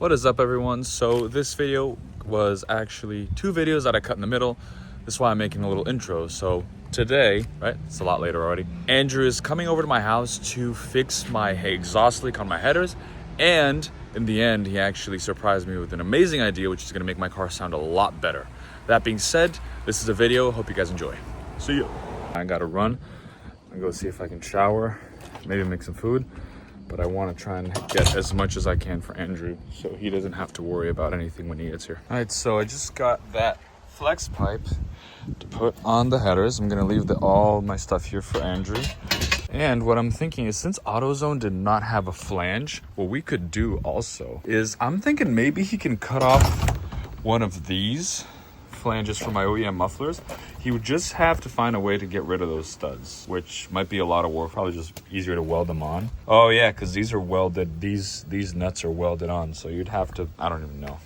What is up, everyone? So this video was actually two videos that I cut in the middle. This is why I'm making a little intro. So today, right, it's a lot later already, Andrew is coming over to my house to fix my exhaust leak on my headers, and in the end he actually surprised me with an amazing idea which is going to make my car sound a lot better. That being said, this is a video. Hope you guys enjoy. See ya. I gotta run and go see if I can shower, maybe make some food. But I want to try and get as much as I can for Andrew so he doesn't have to worry about anything when he gets here. All right, so I just got that flex pipe to put on the headers. I'm gonna leave all my stuff here for Andrew. And what I'm thinking is, since AutoZone did not have a flange, what we could do also is, I'm thinking maybe he can cut off one of these flanges for my OEM mufflers. He would just have to find a way to get rid of those studs, which might be a lot of work. Probably just easier to weld them on. Oh yeah, because these are welded. These nuts are welded on, so you'd have to, I don't even know.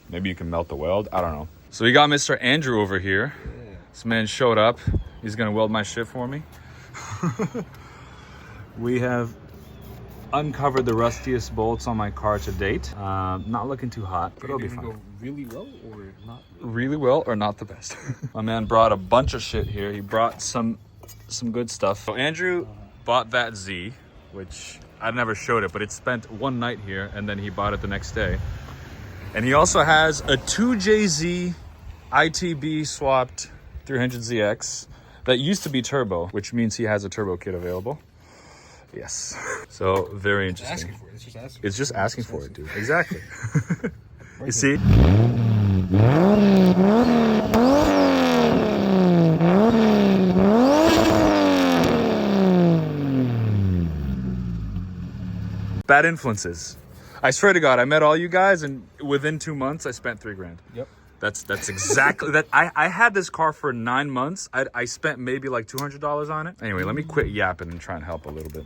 Maybe you can melt the weld. I don't know. So we got Mr. Andrew over here. Yeah. This man showed up. He's gonna weld my shit for me. We have uncovered the rustiest bolts on my car to date. Not looking too hot, but it'll be fine. Go really well or not? Really well or not the best. My man brought a bunch of shit here. He brought some good stuff. So Andrew bought that Z, which I never showed it, but it spent one night here and then he bought it the next day. And he also has a 2JZ ITB swapped 300ZX that used to be turbo, which means he has a turbo kit available. Yes. So very interesting. It's just asking for it, dude. Exactly. You see? Bad influences. I swear to God, I met all you guys, and within 2 months, I spent $3 grand. Yep. That's exactly that. I had this car for 9 months. I spent maybe like $200 on it. Anyway, let me quit yapping and try and help a little bit.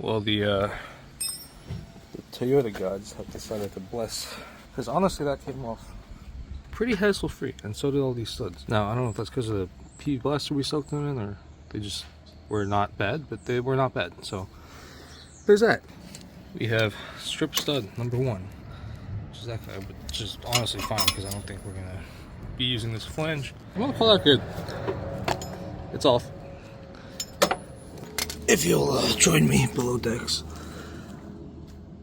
Well, the Toyota gods have decided to bless, because honestly that came off pretty hassle-free, and so did all these studs. Now I don't know if that's because of the PV blaster we soaked them in, or they just were not bad, but they were not bad. So there's that. We have strip stud number 1, which is that guy, which is honestly fine because I don't think we're gonna be using this flange. I'm gonna pull out good. It's off. If you'll join me below decks.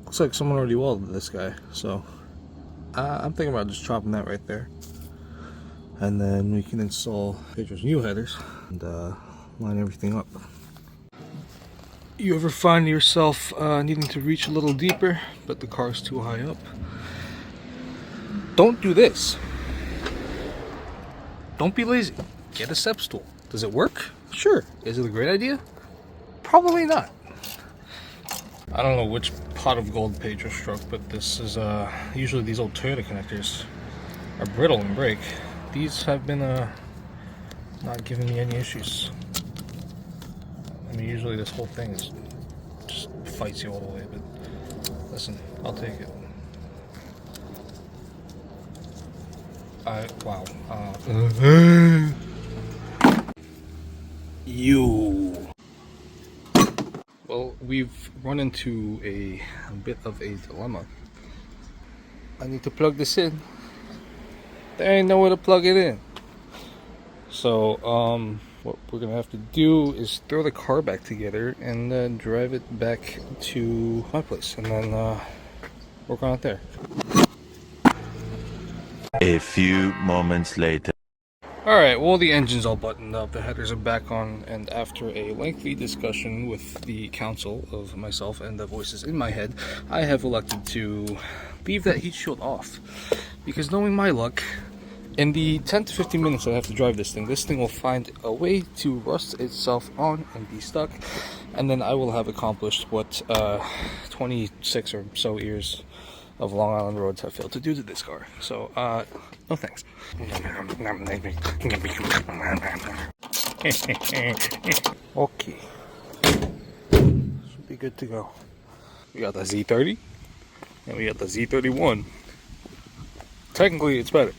Looks like someone already welded this guy, so I'm thinking about just chopping that right there, and then we can install Pedro's new headers and line everything up. You ever find yourself needing to reach a little deeper, but the car's too high up? Don't do this. Don't be lazy. Get a step stool. Does it work? Sure. Is it a great idea? Probably not. I don't know which pot of gold Pedro struck, but this is usually these old Toyota connectors are brittle and break. These have been not giving me any issues. I mean, usually this whole thing is just fights you all the way, but listen, I'll take it. Wow. You. Well, we've run into a bit of a dilemma. I need to plug this in. There ain't nowhere to plug it in. So, what we're gonna have to do is throw the car back together and drive it back to my place, and then work on it there. A few moments later. Alright, well, the engine's all buttoned up, the headers are back on, and after a lengthy discussion with the counsel of myself and the voices in my head, I have elected to leave that heat shield off. Because knowing my luck, in the 10 to 15 minutes I have to drive this thing will find a way to rust itself on and be stuck, and then I will have accomplished what 26 or so years of Long Island roads have failed to do to this car. So, no thanks. Okay. Should be good to go. We got the Z30, and we got the Z31. Technically, it's better.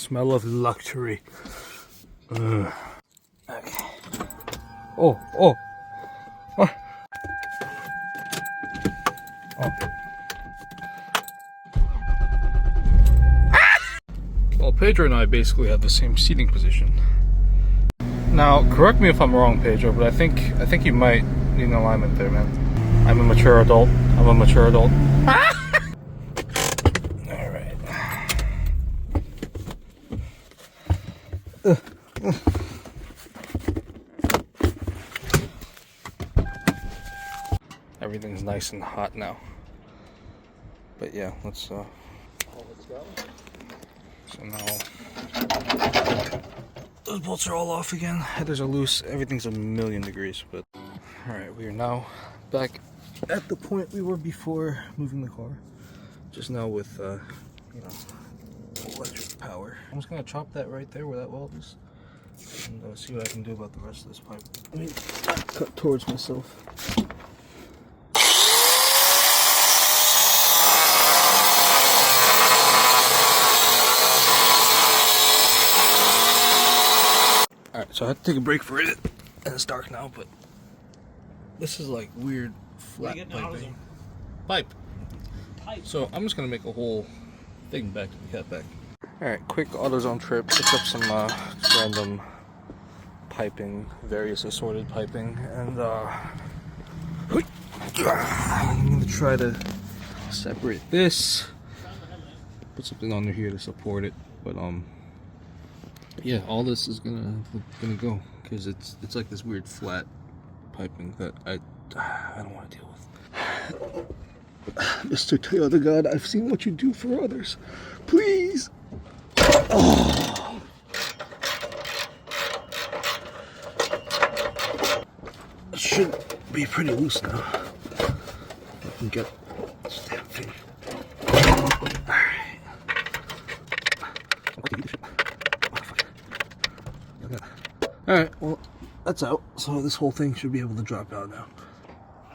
smell of luxury. Okay. Oh. Oh. Well, Pedro and I basically have the same seating position. Now, correct me if I'm wrong, Pedro, but I think you might need an alignment there, man. I'm a mature adult. Alright. Everything's nice and hot now. But yeah, let's go. So now those bolts are all off again. Headers are loose. Everything's a million degrees. But alright, we are now back at the point we were before moving the car. Just now with electric power. I'm just gonna chop that right there where that weld is, and see what I can do about the rest of this pipe. Let me cut towards myself. Alright, so I had to take a break for it, and it's dark now, but this is like weird flat piping. Pipe. So I'm just gonna make a whole thing back to the cat back. Alright, quick AutoZone trip. Picked up some random piping, various assorted piping, and I'm gonna try to separate this. Put something under here to support it, but yeah, all this is gonna go because it's like this weird flat piping that I don't want to deal with. Mr. Toyota God, I've seen what you do for others. Please. Oh. It should be pretty loose now. I can get this damn thing. Alright, well, that's out. So this whole thing should be able to drop out now.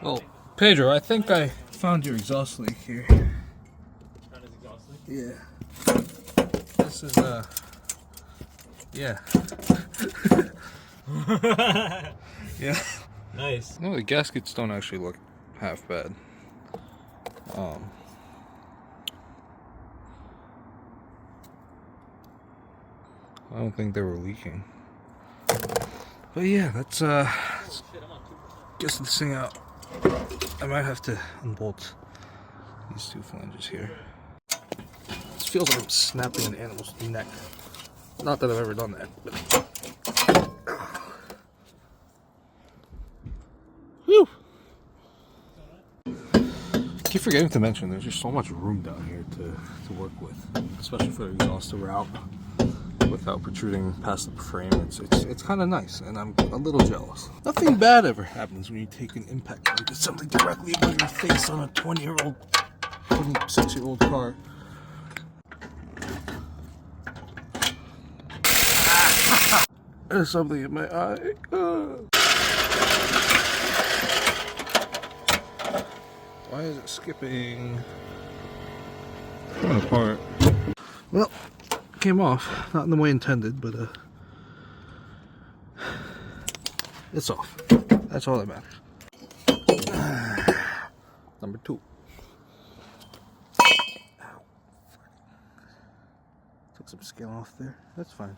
Well, Pedro, I think I found your exhaust leak here. Found his exhaust leak? Yeah. This is, yeah. Yeah. Nice. No, the gaskets don't actually look half bad. I don't think they were leaking. But yeah, let's get this thing out. I might have to unbolt these two flanges here. This feels like I'm snapping an animal's neck. Not that I've ever done that, but... Whew! Keep forgetting to mention there's just so much room down here to work with, especially for the exhaust route. Without protruding past the frame, it's kind of nice, and I'm a little jealous. Nothing bad ever happens when you take an impact and get something directly above your face on a 20-year-old, 26-year-old car. There's something in my eye. Why is it skipping? Coming apart. Well, came off, not in the way intended, but it's off. That's all that matters. Number 2. Ow. Took some skin off there. That's fine.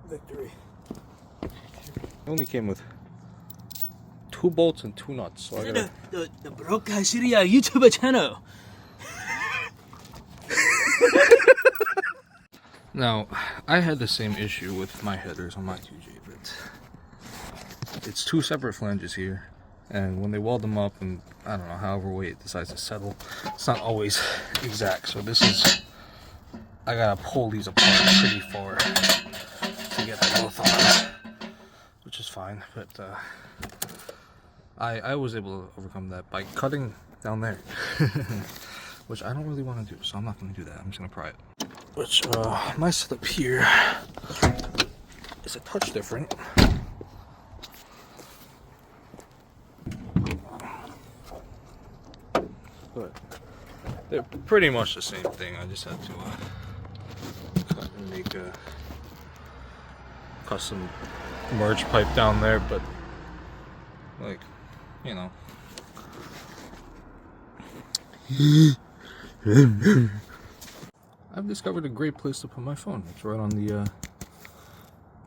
Victory. It only came with 2 bolts and 2 nuts, so I gotta... The Broca Syria YouTube channel. Now, I had the same issue with my headers on my 2J, but it's 2 separate flanges here, and when they weld them up, and I don't know, however way it decides to settle, it's not always exact, so this is... I gotta pull these apart pretty far to get them both on, which is fine, but I was able to overcome that by cutting down there. which I don't really want to do, so I'm not going to do that. I'm just going to pry it. Which, my setup here is a touch different. But they're pretty much the same thing. I just had to cut and make a custom merge pipe down there, but like, you know. I've discovered a great place to put my phone. It's right on the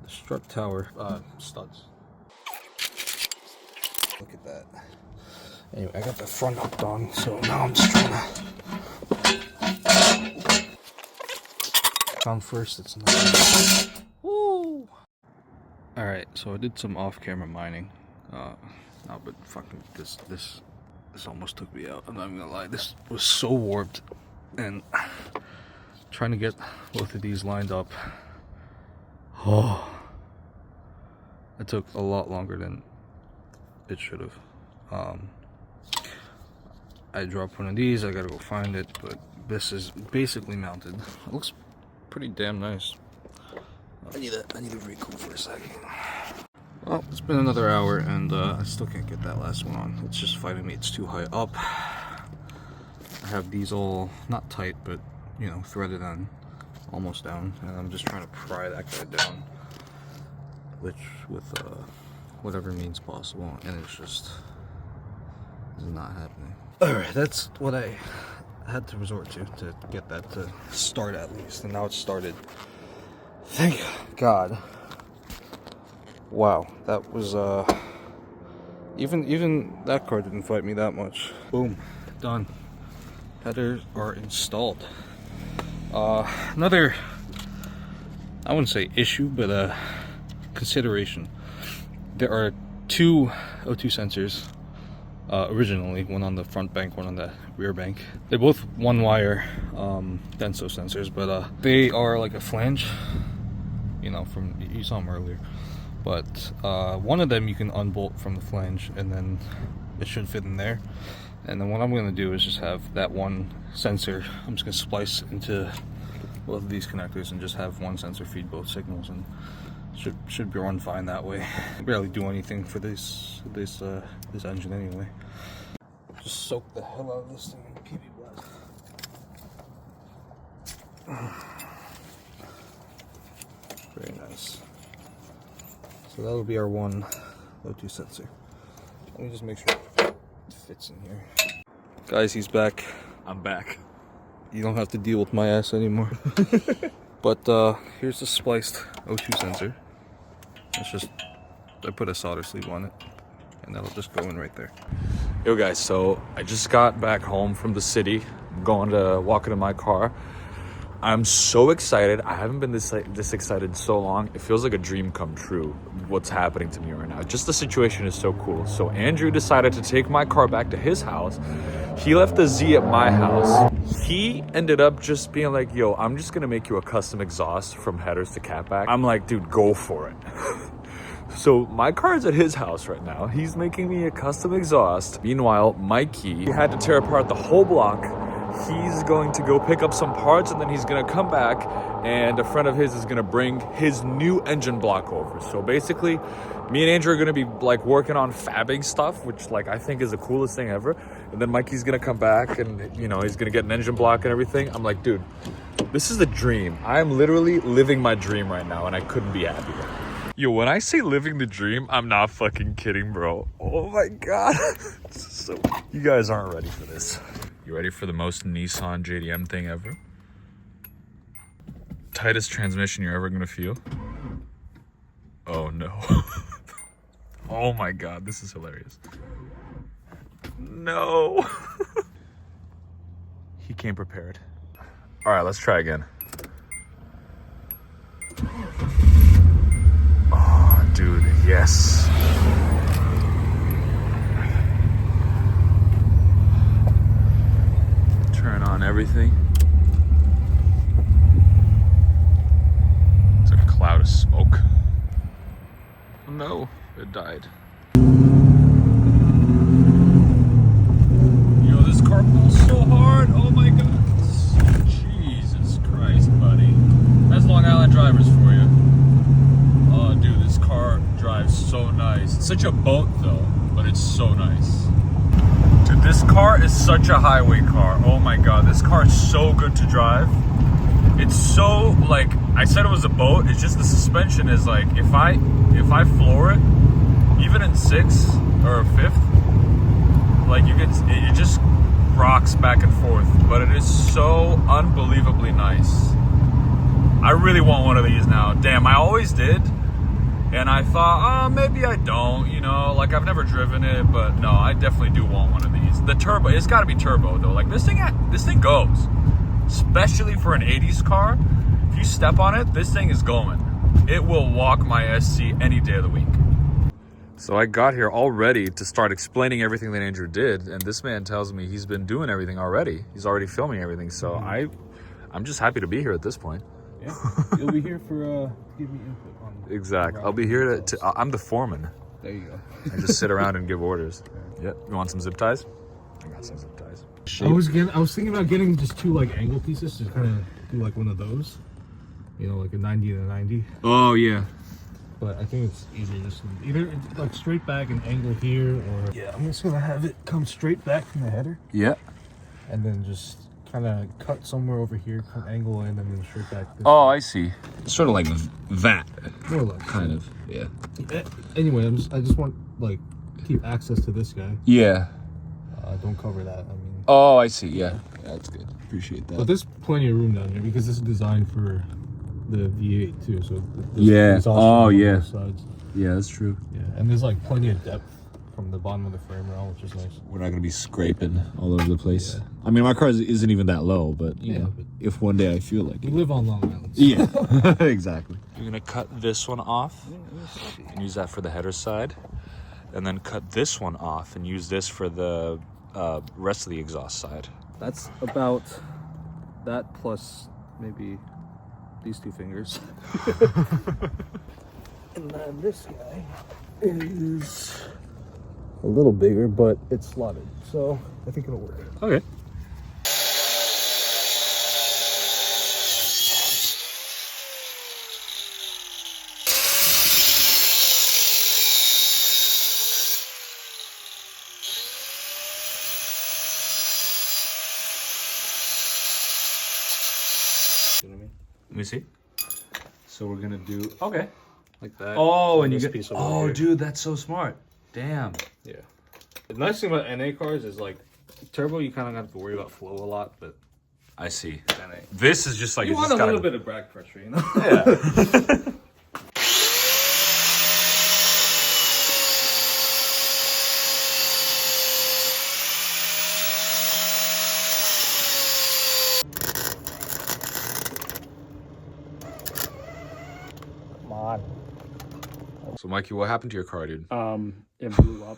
strut tower studs. Look at that. Anyway, I got the front hooked on, so now I'm just trying to down first. It's not. Woo! All right, so I did some off-camera mining. No, but fucking this almost took me out. I'm not even gonna lie. This was so warped, and trying to get both of these lined up. Oh, it took a lot longer than it should have. I dropped one of these. I gotta go find it, but this is basically mounted. It looks pretty damn nice. I need to recool for a second. Well, it's been another hour, and I still can't get that last one on. It's just fighting me. It's too high up. I have these all not tight, but you know, threaded on, almost down, and I'm just trying to pry that guy down, which with whatever means possible, and it's just not happening. All right, that's what I had to resort to get that to start at least, and now it's started. Thank God. Wow, that was even that car didn't fight me that much. Boom, done. Headers are installed. Another, I wouldn't say issue, but consideration. There are two O2 sensors. Originally, one on the front bank, one on the rear bank. They're both one wire denso sensors, but they are like a flange. You know, from you saw them earlier. But one of them you can unbolt from the flange, and then it should fit in there. And then what I'm going to do is just have that one sensor. I'm just going to splice into both of these connectors and just have one sensor feed both signals, and should be run fine that way. Barely do anything for this engine anyway. Just soak the hell out of this thing in PB Black. Very nice. So that'll be our one O2 sensor. Let me just make sure it fits in here. Guys, he's back. I'm back. You don't have to deal with my ass anymore. But here's the spliced O2 sensor. It's just, I put a solder sleeve on it, and that'll just go in right there. Yo guys, so I just got back home from the city. I'm going to walk into my car. I'm so excited. I haven't been this excited so long. It feels like a dream come true, what's happening to me right now. Just the situation is so cool. So Andrew decided to take my car back to his house. He left the Z at my house. He ended up just being like, yo, I'm just gonna make you a custom exhaust from headers to catback. I'm like, dude, go for it. So my car's at his house right now. He's making me a custom exhaust. Meanwhile, Mikey had to tear apart the whole block. He's going to go pick up some parts, and then he's gonna come back, and a friend of his is gonna bring his new engine block over. So basically, me and Andrew are gonna be like working on fabbing stuff, which like I think is the coolest thing ever. And then Mikey's gonna come back, and you know, he's gonna get an engine block and everything. I'm like, dude, this is the dream. I'm literally living my dream right now, and I couldn't be happier. Yo, when I say living the dream, I'm not fucking kidding, bro. Oh my God. So, you guys aren't ready for this. You ready for the most Nissan JDM thing ever? Tightest transmission you're ever gonna feel? Oh no. Oh my God, this is hilarious. No. He came prepared. All right, let's try again. Oh, dude, yes. Turn on everything. It's a cloud of smoke. Oh no, it died. Yo, this car pulls so hard. Oh my God. so nice. Dude, this car is such a highway car. Oh my god, this car is so good to drive. It's so, like, I said it was a boat. It's just the suspension is like, if I floor it, even in 6th or 5th, like it just rocks back and forth. But it is so unbelievably nice. I really want one of these now. Damn, I always did. And I thought, oh, maybe I don't, you know, like I've never driven it, but no, I definitely do want one of these. The turbo, it's gotta be turbo though. Like this thing goes, especially for an 80s car. If you step on it, this thing is going. It will walk my SC any day of the week. So I got here all ready to start explaining everything that Andrew did. And this man tells me he's been doing everything already. He's already filming everything. So I'm just happy to be here at this point. Yeah, you'll be here for give me input on. Exactly. I'll be here to I'm the foreman. There you go. I just sit around and give orders. Yep. You want some zip ties? I got some zip ties. I was thinking about getting just 2 like angle pieces to kind of do like one of those. You know, like a 90 and a 90. Oh yeah. But I think it's easier just either like straight back and angle here, or yeah, I'm just gonna have it come straight back from the header. Yeah. And then just kind of cut somewhere over here, cut angle in, and then straight back. Oh, I see. Sort of like that. More or less. Kind of. Yeah. Anyway, I just want like keep access to this guy. Yeah. Don't cover that. I mean. Oh, I see. Yeah. That's good. Appreciate that. But there's plenty of room down here because this is designed for the V8 too. So yeah. Oh yeah. Sides. Yeah, that's true. Yeah, and there's like plenty of depth from the bottom of the frame rail, which is nice. We're not gonna be scraping all over the place. Yeah. I mean, my car isn't even that low, but you know, if one day I feel like we live on Long Island. So. Yeah, exactly. You're gonna cut this one off and use that for the header side, and then cut this one off and use this for the rest of the exhaust side. That's about that plus maybe these 2 fingers. And then this guy is a little bigger, but it's slotted, so I think it'll work. Okay. You know what I mean? Let me see. So we're gonna do Like that. Oh, and you this get. piece over Oh, here. dude, that's so smart. Damn. Yeah. The nice thing about NA cars is like turbo, you kind of have to worry about flow a lot, but I see. NA. This is just like You it's want just a gotta little bit of back pressure, you know? Yeah. Come on. So, Mikey, what happened to your car, dude? It blew up.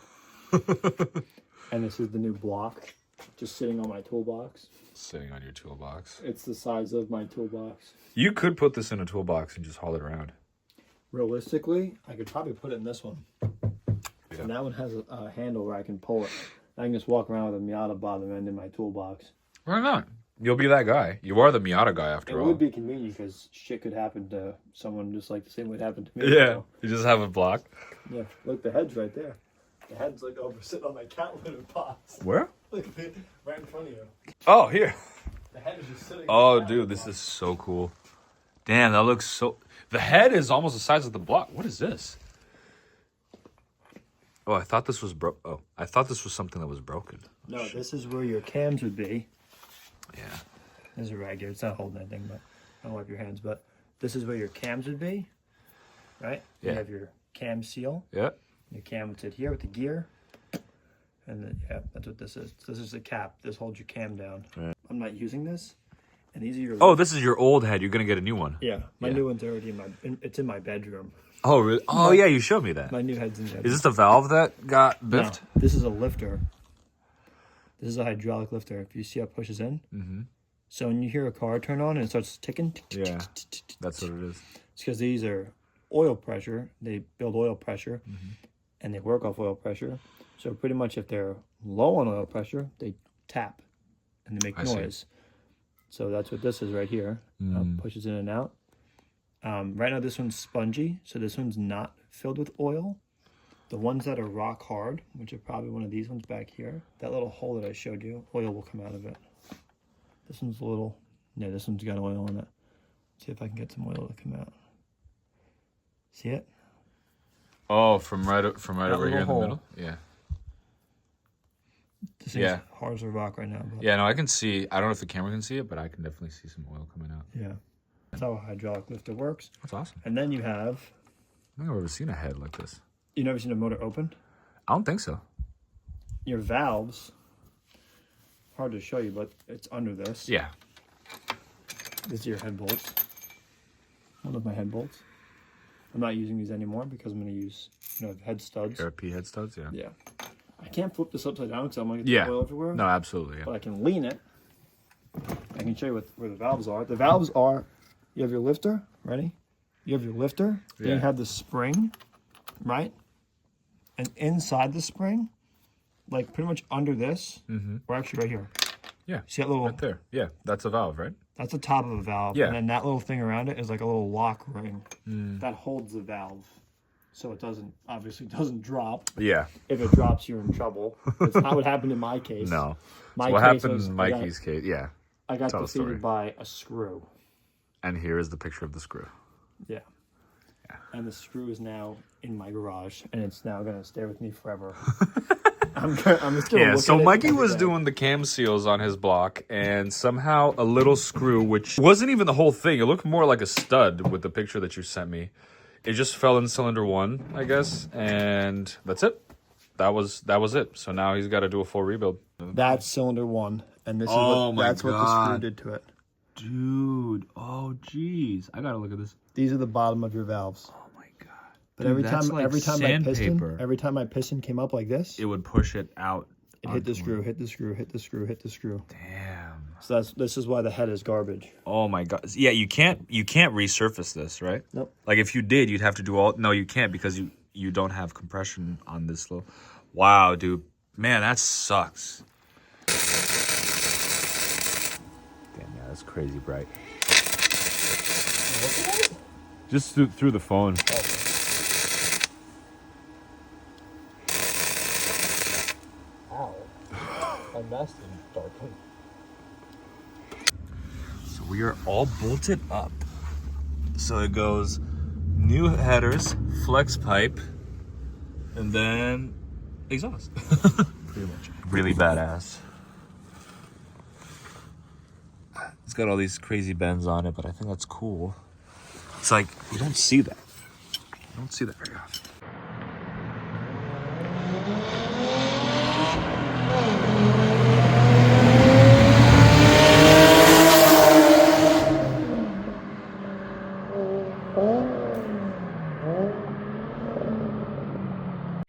And this is the new block, just sitting on my toolbox. Sitting on your toolbox. It's the size of my toolbox. You could put this in a toolbox and just haul it around. Realistically, I could probably put it in this one. Yeah. And that one has a handle where I can pull it. I can just walk around with a Miata bottom end in my toolbox. Why not? You'll be that guy. You are the Miata guy after It all. would be convenient because shit could happen to someone just like the same would happen to me. Yeah. So, You just have a block. yeah. Look, the head's right there. The head's like over sitting on my cat litter box. Where? Look at it, right in front of you. Oh, here. The head is just sitting. Oh, dude, this is so cool. Damn, that looks so... The head is almost the size of the block. What is this? Oh, I thought this was I thought this was something that was broken. No, this is where your cams would be. Yeah. This is regular. It's not holding anything, but don't wipe your hands. But this is where your cams would be, right? Yeah. You have your cam seal. Yeah. Your cam would sit here with the gear. And then, yeah, that's what this is. This is the cap. This holds your cam down. Right. I'm not using this. And these are your... Oh, this is your old head. You're going to get a new one. Yeah. My Yeah. new one's already it's in my bedroom. Oh, really? Oh, yeah, you showed me that. My new head's in there. Is this the valve that got biffed? No, this is a lifter. This is a hydraulic lifter. If you see how it pushes in. Mm-hmm. So when you hear a car turn on and it starts ticking. Yeah, that's what it is. It's because these are oil pressure. They build oil pressure, and they work off oil pressure. So pretty much if they're low on oil pressure, they tap, and they make noise. So that's what this is right here. Pushes in and out. Right now this one's spongy, so this one's not filled with oil. The ones that are rock hard, which are probably one of these ones back here, that little hole that I showed you, oil will come out of it. This one's a little, yeah, this one's got oil in it. See if I can get some oil to come out. See it? Oh, from right over little here in the hole. middle. Yeah. This Yeah. is hard as a rock right now. But Yeah. No, I can see. I don't know if the camera can see it, but I can definitely see some oil coming out. yeah. That's how a hydraulic lifter works. That's awesome. And then you have, I don't think I've ever seen a head like this. you never seen a motor open? I don't think so. Your valves, hard to show you, but it's under this. Yeah. This is your head bolts. One of my head bolts. I'm not using these anymore because I'm going to use, head studs. RP head studs. Yeah. Yeah. I can't flip this upside down because I'm going to get Yeah. oil everywhere. No, absolutely. Yeah. But I can lean it. I can show you where the valves are. The valves are, you have your lifter, ready? You have your lifter, then you Yeah. have the spring, right? And inside the spring, like pretty much under this, or actually right here. Yeah. See that little, Right there. Yeah. That's a valve, right? that's the top of a valve. Yeah. And then that little thing around it is like a little lock ring that holds the valve. So it obviously doesn't drop. Yeah. If it drops, you're in trouble. It's not what happened in my case. No. My So what case happened was in Mikey's case? Yeah. I got Tell the story. defeated by a screw. And here is the picture of the screw. Yeah. And the screw is now in my garage, and it's now going to stay with me forever. I'm just going to Yeah, look so at it Mikey every was day. doing the cam seals on his block, and somehow a little screw, which wasn't even the whole thing, it looked more like a stud with the picture that you sent me. It just fell in cylinder 1, I guess, and that's it. That was it. So now he's got to do a full rebuild. That's cylinder 1, and this Oh is my what the God. screw did to it. Dude, oh jeez, I gotta look at this. These are the bottom of your valves. Oh my god! But Dude, every that's time, like sandpaper. every time my piston came up like this, It would push it out. it hit the screw, hit the screw, hit the screw, hit the screw. Damn. So this is why the head is garbage. Oh my god. Yeah, you can't resurface this, right? Nope. Like if you did, you'd have to do all. No, you can't because you don't have compression on this little. Wow, dude. Man, that sucks. Damn, yeah, that's crazy bright. Just through the phone. Ow. My mask didn't darken. So we are all bolted up. So it goes new headers, flex pipe, and then exhaust. Pretty much. Really badass. It's got all these crazy bends on it, but I think that's cool. It's like, you don't see that. You don't see that very often.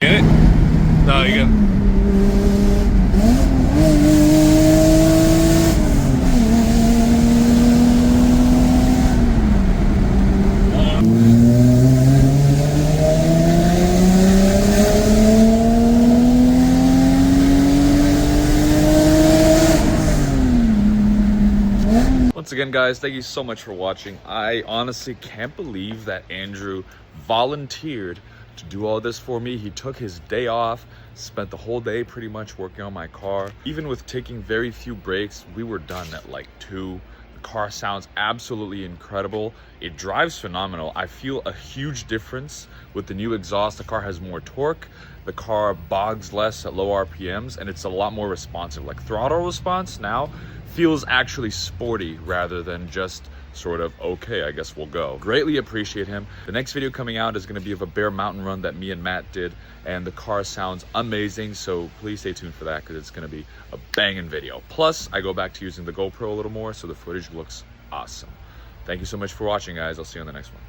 Get it? No, you get it. Once again, guys, thank you so much for watching. I honestly can't believe that Andrew volunteered to do all this for me. He took his day off, spent the whole day pretty much working on my car. Even with taking very few breaks, we were done at like 2. The car sounds absolutely incredible. It drives phenomenal. I feel a huge difference with the new exhaust. The car has more torque. The car bogs less at low RPMs, and it's a lot more responsive. Like throttle response now feels actually sporty rather than just sort of, okay, I guess we'll go. Greatly appreciate him. The next video coming out is gonna be of a Bear Mountain run that me and Matt did, and the car sounds amazing, so please stay tuned for that because it's gonna be a banging video. Plus, I go back to using the GoPro a little more, so the footage looks awesome. Thank you so much for watching, guys. I'll see you on the next one.